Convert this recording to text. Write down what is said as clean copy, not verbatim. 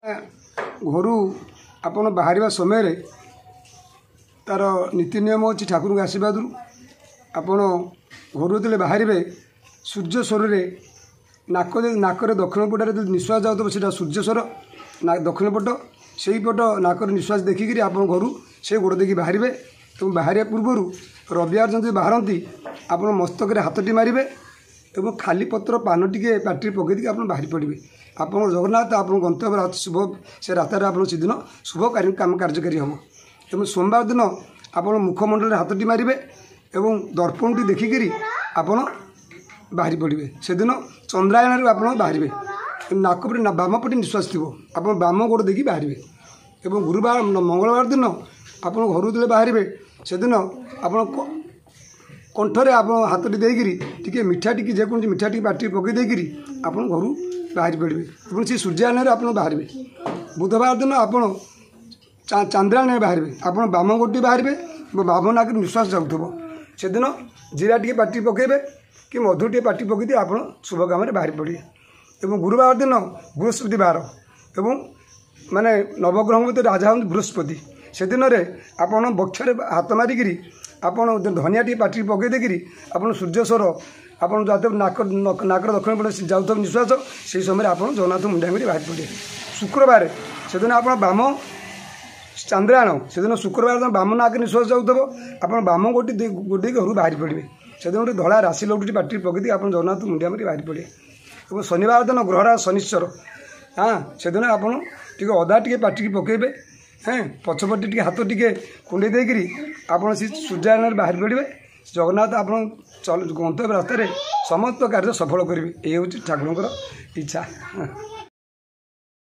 घर आपण बाहर समय तार नीति नियम अच्छी ठाकुर के आशीर्वाद आपण घर जो बाहर सूर्य स्वर नाकर दक्षिण पटे निश्वास जाऊँ से सूर्य स्वर दक्षिण पट से पट नाकर निश्वास देखिकी आप घर से गोड़ देखिए बाहर बाहर पूर्व रविवार जो बाहरती आप मस्तक हाथटी मारे और खाली पत्र पान टी पार्टी पकईदी आप बाहरी पड़े आप जगन्नाथ आप गंतव्य शुभ से रातार आप से दिन शुभ काम कार्यकारी हम एवं सोमवार दिन आप मुखमंडल हाथटी मारे और दर्पण टी देखिकी आप बाहरी पड़े से दिन चंद्रायण आप बाहर नाकपटे बामपटे निश्वास थी आप बाम गोड़ देखिए बाहर और गुरुवार मंगलवार दिन आप घर जो बाहर से दिन आप कंठरे आप हाथटी देकरी मीठा टी जेकोसी मीठा टी पार्टी पकई देकरी आप घर बाहरी पड़े और से सूर्यायण आप बाहर बुधवार दिन आप चांद्रायण बाहर आप बाम गोटी बाहर बाम नाक निश्वास जाऊँ से दिन जीरा टी पार्टी पकईबे कि मधु टी पार्टी पकई आप शुभ काम बाहर पड़े और गुरुवार दिन बृहस्पति बार और माने नवग्रह मध्य राजा हूँ बृहस्पति से दिन में आप बक्षरे हाथ मारिकी आप धनिया टी पार्टी पकई देकरी आप सूर्य स्वर आप नाकर दक्षिण पटे जाऊँ निश्वास से समय आप जगन्नाथ मुंडा कर बाहर पड़े शुक्रवार से दिन आप बाम चांद्रायण से दिन शुक्रवार दिन बाम नाक निश्वास जाऊँ आप बाम गोटी गोटे घर बाहर पड़े से दिन गोटे धला राशि लौटी पार्टी पकई आप जगन्नाथ मुंडा कर बाहर पड़े और शनिवार दिन ग्रहरा शनिश्चर हाँ से दिन आप अदा टी पार्टी पकईबे हाँ पछपटे टी हाथ टी कुंडे देकरी आप सूर्यायण बाहर पड़े जगन्नाथ आप गंतव्य रास्तार समस्त कार्य सफल करेंगे ये हूँ ठाकुर इच्छा।